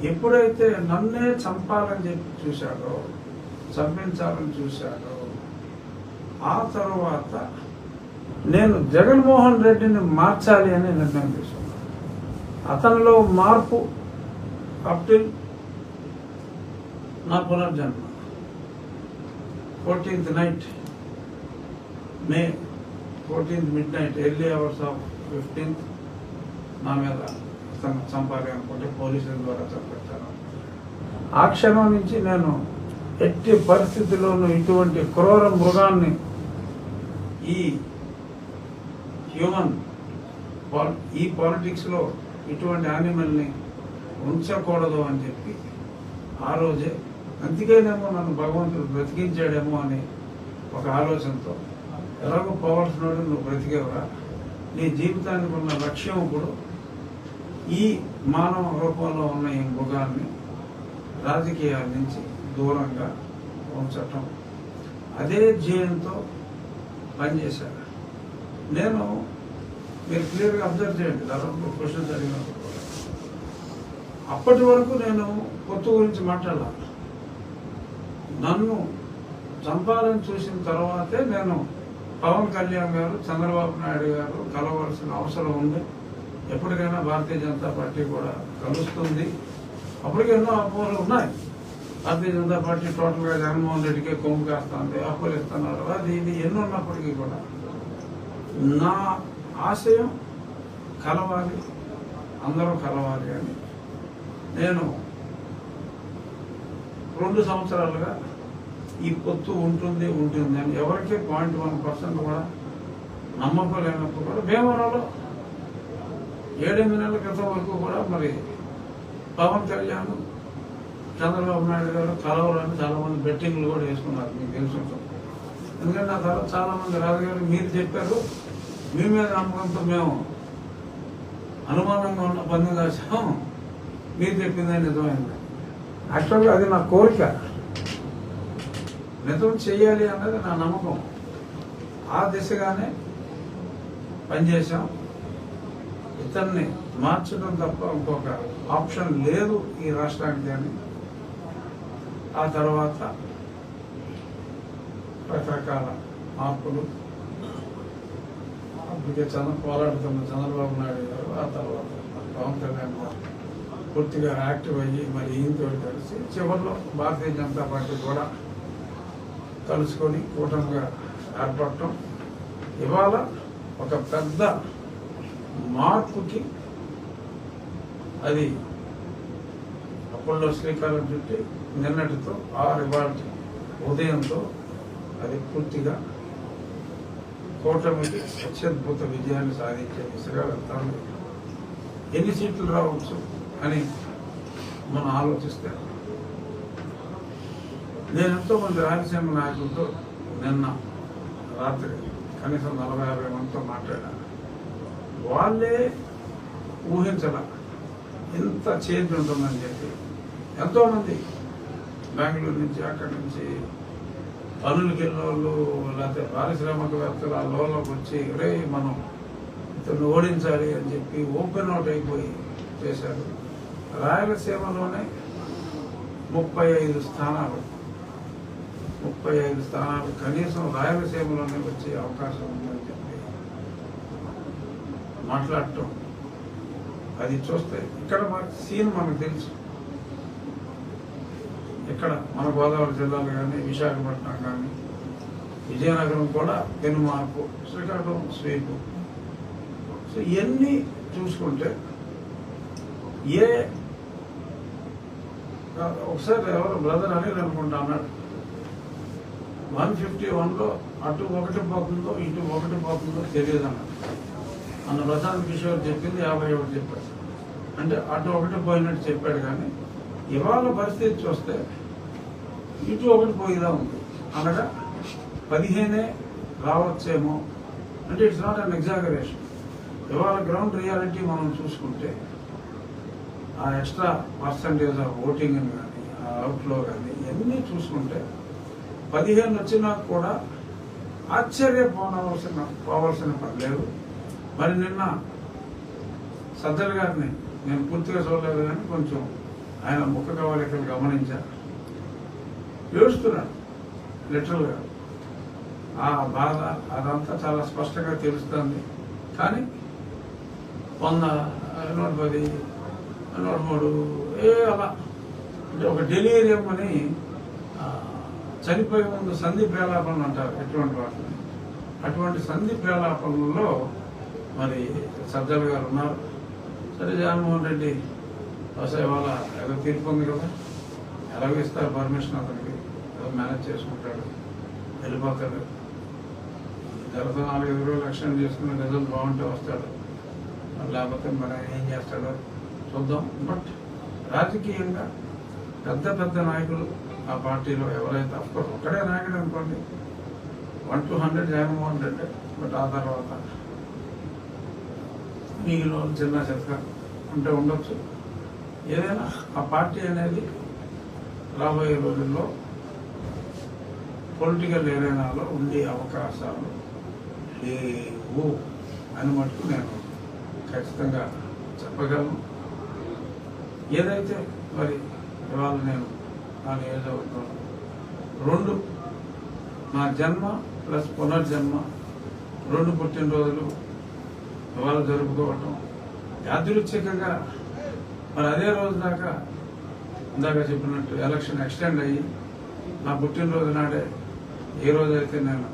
ఎప్పుడైతే నన్నే చంపాలని చెప్పి చూశాడో, చంపించాలని చూశాడో, ఆ తర్వాత నేను జగన్మోహన్ రెడ్డిని మార్చాలి అని నిర్ణయం తీసుకున్నాను. అతనిలో మార్పు అప్టిల్ నా పునర్జన్మ 14th night, May 14th midnight, early hours of 15th నా మీద చంపాలి అనుకుంటే పోలీసుల ద్వారా చంపించాను. ఆ క్షణం నుంచి నేను ఎట్టి పరిస్థితుల్లోనూ ఇటువంటి క్రూర మృగాన్ని ఈ హ్యూమన్ ఈ పాలిటిక్స్లో ఇటువంటి యానిమల్ని ఉంచకూడదు అని చెప్పి ఆ రోజే, అందుకేనేమో నన్ను భగవంతుడు బ్రతికించాడేమో అని ఒక ఆలోచనతో, ఎలాగో పోవాల్సినోడు నువ్వు బ్రతికేవరా, నీ జీవితానికి ఉన్న లక్ష్యం ఇప్పుడు ఈ మానవ రూపంలో ఉన్న ఈ మృగాన్ని రాజకీయాల నుంచి దూరంగా ఉంచటం, అదే ధ్యేయంతో పనిచేశాను. నేను మీరు క్లియర్గా అబ్జర్వ్ చేయండి, దాదాపు క్వశ్చన్స్ అడిగినప్పుడు అప్పటి వరకు నేను పొత్తు గురించి మాట్లాడాలి. నన్ను చంపాలని చూసిన తర్వాతే నేను పవన్ కళ్యాణ్ గారు, చంద్రబాబు నాయుడు గారు కలవాల్సిన అవసరం ఉంది, ఎప్పటికైనా భారతీయ జనతా పార్టీ కూడా కలుస్తుంది. అప్పటికి ఎన్నో అపోహలు ఉన్నాయి. భారతీయ జనతా పార్టీ టోటల్గా జగన్మోహన్ రెడ్డికే కొమ్ము కాస్తుంది, అప్పులు ఇస్తున్నారు, అది ఇది ఎన్ని ఉన్నప్పటికీ కూడా నా ఆశయం కలవాలి, అందరూ కలవాలి అని నేను 2 సంవత్సరాలుగా ఈ పొత్తు ఉంటుంది అని ఎవరికి 0.1% కూడా నమ్మకం లేనప్పుడు కూడా భీమవరంలో 7-8 నెలల క్రితం వరకు కూడా మరి పవన్ కళ్యాణ్, చంద్రబాబు నాయుడు గారు కలవాలని చాలా మంది బెట్టింగ్లు కూడా వేసుకున్నారు, మీకు తెలుసుంటాం. ఎందుకంటే ఆ తర్వాత చాలా మంది రాజుగారు మీరు చెప్పారు, మీ మీద నమ్మకంతో మేము అనుమానంగా ఉన్న బంధం కాసాం, మీరు చెప్పిందే నిజమైంది. యాక్చువల్గా అది నా కోరిక, నిజం చెయ్యాలి అన్నది నా నమ్మకం. ఆ దిశగానే పనిచేశాం. ఇతన్ని మార్చడం తప్ప ఇంకొక ఆప్షన్ లేదు ఈ రాష్ట్రానికి అని ఆ తర్వాత రకరకాల మార్పులు అప్పటికే పోరాడుతున్న చంద్రబాబు నాయుడు గారు, ఆ తర్వాత పవన్ కళ్యాణ్ గారు పూర్తిగా యాక్టివ్ అయ్యి మరి ఈయనతో కలిసి చివరిలో భారతీయ జనతా పార్టీ కూడా కలుసుకొని కూటమిగా ఏర్పడటం ఇవాళ ఒక పెద్ద మార్పుకి అది అప్పుల్లో శ్రీకారం చుట్టి నిన్నటితో రివాల్ట్ ఉదయంతో అది పూర్తిగా కూటమికి అత్యద్భుత విజయాన్ని సాధించే దిశగా వెళ్తాను. ఎన్ని సీట్లు రావచ్చు అని మనం ఆలోచిస్తే నేను ఎంతోమంది రాయలసీమ నాయకులతో నిన్న రాత్రి కనీసం 40-50 మందితో మాట్లాడాను. వాళ్ళే ఊహించాల ఎంత చేంజ్ ఉంటుందని చెప్పి. ఎంతోమంది బెంగళూరు నుంచి, అక్కడి నుంచి పనులకి వెళ్ళిన వాళ్ళు, లేకపోతే పారిశ్రామికవేత్తలు ఆ లోలోకి వచ్చి రే మనం ఇతను ఓడించాలి అని చెప్పి ఓపెన్ అవుట్ అయిపోయి చేశారు. రాయలసీమలోనే 35 స్థానాలు కనీసం రాయలసీమలోనే వచ్చే అవకాశం ఉందని చెప్పి మాట్లాడటం, అది చూస్తే ఇక్కడ సీన్ మనకు తెలుసు. ఇక్కడ మన గోదావరి జిల్లాలు కానీ, విశాఖపట్నం కానీ, విజయనగరం కూడా పెనుమార్పు, శ్రీకాకుళం స్వీపు. సో ఇవన్నీ చూసుకుంటే ఒకసారి ఎవరు బ్రదర్ అనిల్ అనుకుంటా అన్నాడు, 151లో అటు ఒకటి పోతుందో ఇటు ఒకటి పోతుందో తెలియదు అన్నాడు. అన్న ప్రశాంత్ కిషోర్ చెప్పింది 51 చెప్పాడు, అంటే అటు ఒకటి పోయినట్టు చెప్పాడు. కానీ ఇవాళ పరిస్థితి చూస్తే ఇటు ఒకటి పోయిదా ఉంది, అనగా 15 రావచ్చేమో. అంటే ఇట్స్ నాట్ అన్ ఎగ్జాగరేషన్. ఇవాళ గ్రౌండ్ రియాలిటీ మనం చూసుకుంటే ఆ ఎక్స్ట్రా పర్సంటేజ్ ఆఫ్ ఓటింగ్ కానీ, ఆ అవుట్లో కానీ ఇవన్నీ చూసుకుంటే 15 వచ్చినా కూడా పోవాల్సిన పని లేదు. మరి నిన్న సజ్జల గారిని నేను పూర్తిగా చూడలేదు కానీ కొంచెం ఆయన ముఖ కవలికలు గమనించా. ఏడుస్తున్నాడు లిటరల్గా. ఆ బాధ అదంతా చాలా స్పష్టంగా తెలుస్తుంది. కానీ 100, 110, 103 అలా అంటే ఒక డెలీరియం అని చనిపోయే ముందు సంధి ప్రేలాపనలు అంటారు. ఎటువంటి వాటిని అటువంటి సంధి ప్రేలాపనలో మరి సజ్జల గారు ఉన్నారు. సరే జగన్మోహన్ రెడ్డి బహుశా ఇవాళ ఏదో తీర్పు ఉంది కదా, ఎలాగో ఇస్తారు పర్మిషన్, అతనికి ఏదో మేనేజ్ చేసుకుంటాడు, వెళ్ళిపోతాడు. నెలతో 4-5 రోజులు ఎక్స్టెండ్ చేసుకుని రిజల్ట్ బాగుంటే వస్తాడు, లేకపోతే మరి ఏం చేస్తాడో చూద్దాం. బట్ రాజకీయంగా పెద్ద పెద్ద నాయకులు ఆ పార్టీలో ఎవరైతే అఫ్కోర్స్ ఒక్కడే నాయకుడు అనుకోండి, 1 to 100 జగన్మోహన్ రెడ్డి. బట్ ఆ తర్వాత మీలో చిన్న చెత్త అంటే ఉండొచ్చు. ఏదైనా ఆ పార్టీ అనేది రాబోయే రోజుల్లో పొలిటికల్ ఏరియాలో ఉండే అవకాశాలు లేవు అని మటుకు నేను ఖచ్చితంగా చెప్పగలను. ఏదైతే మరి ఇవాళ నేను నా నియోజకవర్గం 2 నా జన్మ ప్లస్ పునర్జన్మ 2 పుట్టినరోజులు ఇవాళ జరుపుకోవటం యాదృచ్ఛికంగా మరి అదే రోజు దాకా ఇందాక చెప్పినట్టు ఎలక్షన్ ఎక్స్టెండ్ అయ్యి నా పుట్టినరోజు నాడే ఏ రోజైతే నేను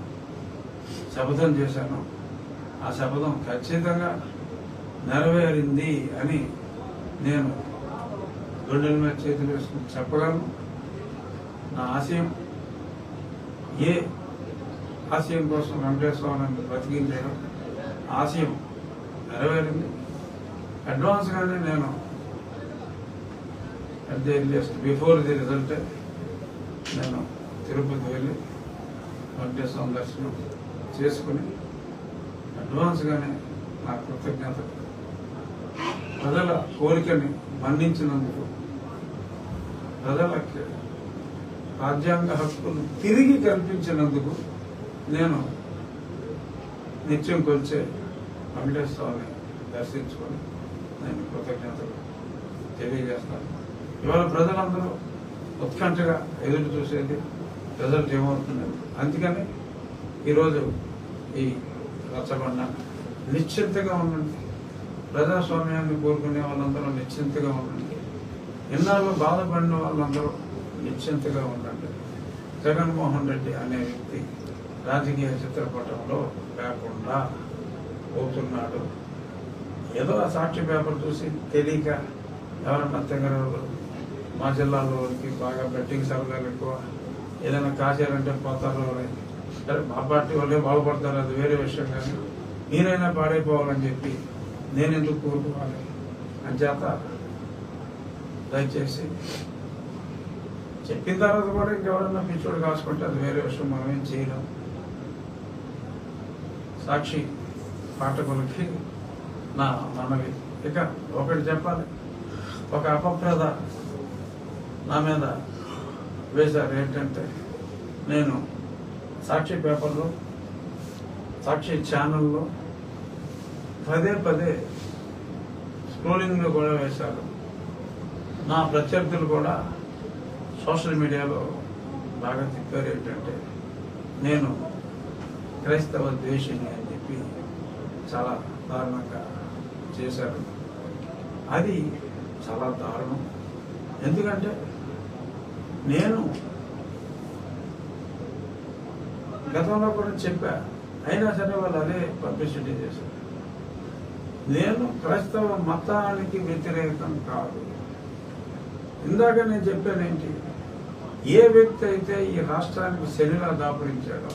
శపథం చేశానో ఆ శపథం ఖచ్చితంగా నెరవేరింది అని నేను గుండెల మీద చేతులు వేసుకుని చెప్పగలను. నా ఆశయం ఏ ఆశయం కోసం వెంకటేశ్వరరావు బ్రతికించాడో ఆశయం నెరవేరింది. అడ్వాన్స్గానే నేను at the earliest before the result నేను తిరుపతి వెళ్ళి వెంకటేశ్వర దర్శనం చేసుకుని అడ్వాన్స్గానే నా కృతజ్ఞతలు, ప్రజల కోరికని మన్నించినందుకు, ప్రజలకి రాజ్యాంగ హక్కులు తిరిగి కల్పించినందుకు నేను నిత్యం కొలిచే వెంకటేశ్వరని దర్శించుకొని నేను కృతజ్ఞతలు తెలియజేస్తాను. ఇవాళ ప్రజలందరూ ఉత్కంఠగా ఎదురు చూసేది రిజల్ట్ ఏమవుతుందని. అందుకని ఈరోజు ఈ రచ్చబండ నిశ్చింతగా ఉండండి. ప్రజాస్వామ్యాన్ని కోరుకునే వాళ్ళందరూ నిశ్చింతగా ఉండండి. ఎన్నాళ్ళు బాధపడిన వాళ్ళందరూ నిశ్చింతగా ఉండండి. జగన్మోహన్ రెడ్డి అనే వ్యక్తి రాజకీయ చిత్రపటంలో లేకుండా పోతున్నాడు. ఏదో ఆ సాక్షి పేపర్ చూసి తెలియక ఎవరన్నా తెగరలు మా జిల్లాలోకి బాగా బెట్టింగ్ సరదాలు ఎక్కువ, ఏదైనా కాశారంటే పోతారు. సరే మా పార్టీ వాళ్ళే బాగుపడతారు, అది వేరే విషయం. కానీ మీరైనా పాడైపోవాలని చెప్పి నేను ఎందుకు కోరుకోవాలి అని చేత దయచేసి చెప్పిన తర్వాత కూడా ఇంకెవరన్నా పిచ్చోడు కాసుకుంటే అది వేరే విషయం, మనం ఏం చేయలేం. సాక్షి పాఠకులకి నా మనవి. ఇక ఒకటి చెప్పాలి, ఒక అపప్రద నా మీద వేశారు. ఏంటంటే నేను సాక్షి పేపర్లో, సాక్షి ఛానల్లో పదే స్క్రోలింగ్లో కూడా వేశారు. నా ప్రత్యర్థులు కూడా సోషల్ మీడియాలో బాగా తిప్పారు. ఏంటంటే నేను క్రైస్తవ ద్వేషిని అని చెప్పి చాలా దారుణంగా చేశారు. అది చాలా దారుణం. ఎందుకంటే నేను గతంలో కూడా చెప్పా, అయినా సరే వాళ్ళు అదే పబ్లిసిటీ చేశారు. నేను క్రైస్తవ మతానికి వ్యతిరేకం కాదు. ఇందాక నేను చెప్పానేంటి, ఏ వ్యక్తి అయితే ఈ రాష్ట్రానికి శనిలా దాపురించాడో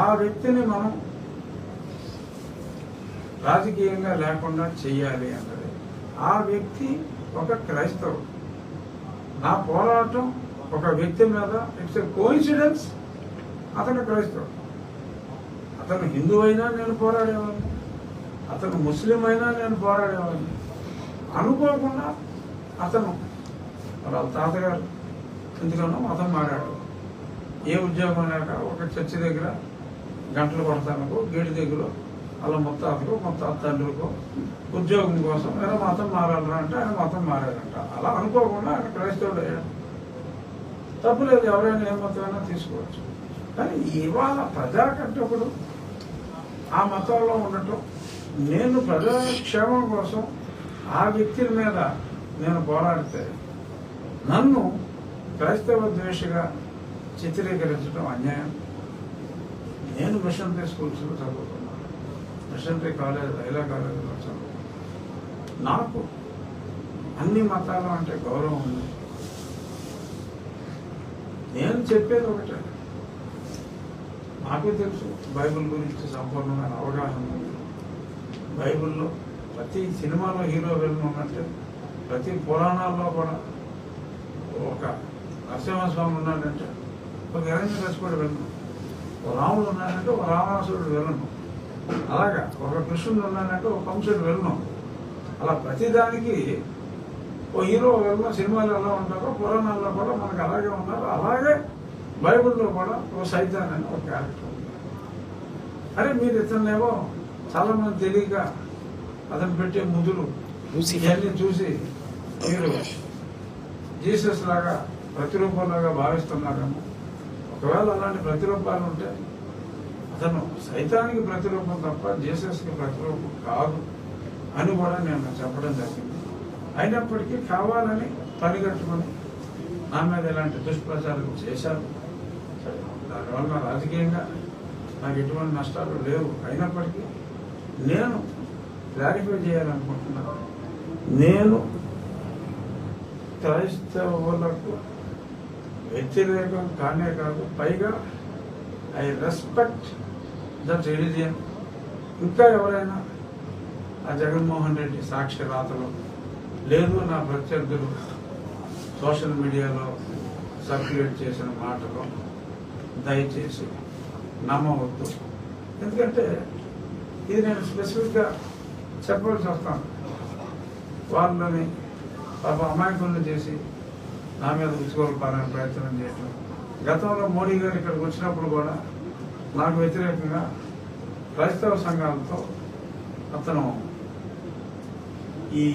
ఆ వ్యక్తిని మనం రాజకీయంగా లేకుండా చెయ్యాలి అన్నది. ఆ వ్యక్తి ఒక క్రైస్తవుడు. నా పోరాటం ఒక వ్యక్తి మీద ఇట్స్ ఎ కోఇన్సిడెన్స్. అతను క్రైస్తవుడు. అతను హిందూ అయినా నేను పోరాడేవాడిని, అతను ముస్లిం అయినా నేను పోరాడేవాడిని. అనుకోకుండా అతను వాళ్ళ తాతగారు ఎందుకన్నా మతం మారాడు. ఏ ఉద్యోగం లేక ఒక చర్చి దగ్గర గంటలు కొడతాను, గేటు దగ్గర వాళ్ళ ముత్తాతకు తండ్రికో ఉద్యోగం కోసం ఏదో మతం మారాలరా అంటే ఆయన మతం మారారంట. అలా అనుకోకుండా ఆయన క్రైస్తవుడు అయ్యాడు. తప్పులేదు, ఎవరైనా ఏ మతమైనా తీసుకోవచ్చు. కానీ ఇవాళ ప్రజాకంటకుడు ఆ మతంలో ఉండటం, నేను ప్రజాక్షేమం కోసం ఆ వ్యక్తుల మీద నేను పోరాడితే నన్ను క్రైస్తవ ద్వేషగా చిత్రీకరించడం అన్యాయం. నేను మిషనరీ స్కూల్స్లో చదువుకున్నాను, మిషనరీ కాలేజ్, లైలా కాలేజీలో చదువుకున్నాను. నాకు అన్ని మతాలు అంటే గౌరవం ఉంది. నేను చెప్పేది ఒకటే, నాకు తెలుసు బైబిల్ గురించి సంపూర్ణమైన అవగాహన ఉంది. బైబిల్లో ప్రతి సినిమాలో హీరో విలన్ ఉన్నట్టు ప్రతి పురాణాల్లో కూడా ఒక నరసింహస్వామి ఉన్నాడంటే ఒక హిరణ్యకశిపుడు విలను, ఒక రాముడు ఉన్నాడంటే ఒక రావణాసురుడు విలను, అలాగా ఒక కృష్ణుడు ఉన్నాడంటే ఒక కంసుడు విలను. అలా ప్రతిదానికి ఓ హీరో విలను. సినిమాలు ఎలా ఉంటారో పురాణాల్లో కూడా మనకు అలాగే ఉన్నారు. అలాగే బైబిల్లో కూడా ఓ సైతాన్ అని ఒక క్యారెక్టర్ ఉంది. అరే మీరు ఇతన్నేమో చాలా మంది తెలియక అతను పెట్టే ముదులు ఇవన్నీ చూసి మీరు జీసస్ లాగా ప్రతిరూపంలాగా భావిస్తున్నారేమో. ఒకవేళ అలాంటి ప్రతిరూపాలు ఉంటే అతను సైతానికి ప్రతిరూపం తప్ప జీసస్కి ప్రతిరూపం కాదు అని కూడా నేను చెప్పడం జరిగింది. అయినప్పటికీ కావాలని పనిగట్టుకుని నా మీద ఇలాంటి దుష్ప్రచారం చేశారు. దానివల్ల రాజకీయంగా నాకు ఎటువంటి నష్టాలు లేవు. అయినప్పటికీ నేను క్లారిఫై చేయాలనుకుంటున్నాను, నేను క్రైస్తవులకు వ్యతిరేకం కానే కాదు, పైగా ఐ రెస్పెక్ట్ దట్ రిలీజియన్. ఇంకా ఎవరైనా ఆ జగన్మోహన్ రెడ్డి సాక్షి రాతలు లేదు నా ప్రత్యర్థులు సోషల్ మీడియాలో సర్క్యులేట్ చేసిన మాటలు దయచేసి నమ్మవద్దు. ఎందుకంటే ఇది నేను స్పెసిఫిక్గా చెప్పవలసి వస్తాను. వాళ్ళని పాప అమాయకులను చేసి నా మీద ఉచ్చుకోవాలని ప్రయత్నం చేయటం. గతంలో మోడీ గారు ఇక్కడికి వచ్చినప్పుడు కూడా నాకు వ్యతిరేకంగా క్రైస్తవ సంఘాలతో అతను ఈ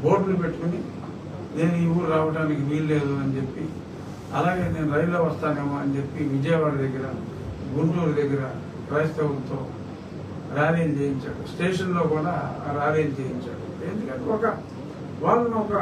బోర్డులు పెట్టుకుని నేను ఈ ఊరు రావడానికి వీల్లేదు అని చెప్పి, అలాగే నేను రైల్లో వస్తానేమో అని చెప్పి విజయవాడ దగ్గర, గుంటూరు దగ్గర క్రైస్తవులతో ర్యాలీలు చేయించాడు. స్టేషన్లో కూడా ర్యాలీలు చేయించాడు. ఎందుకంటే వాళ్ళని ఒక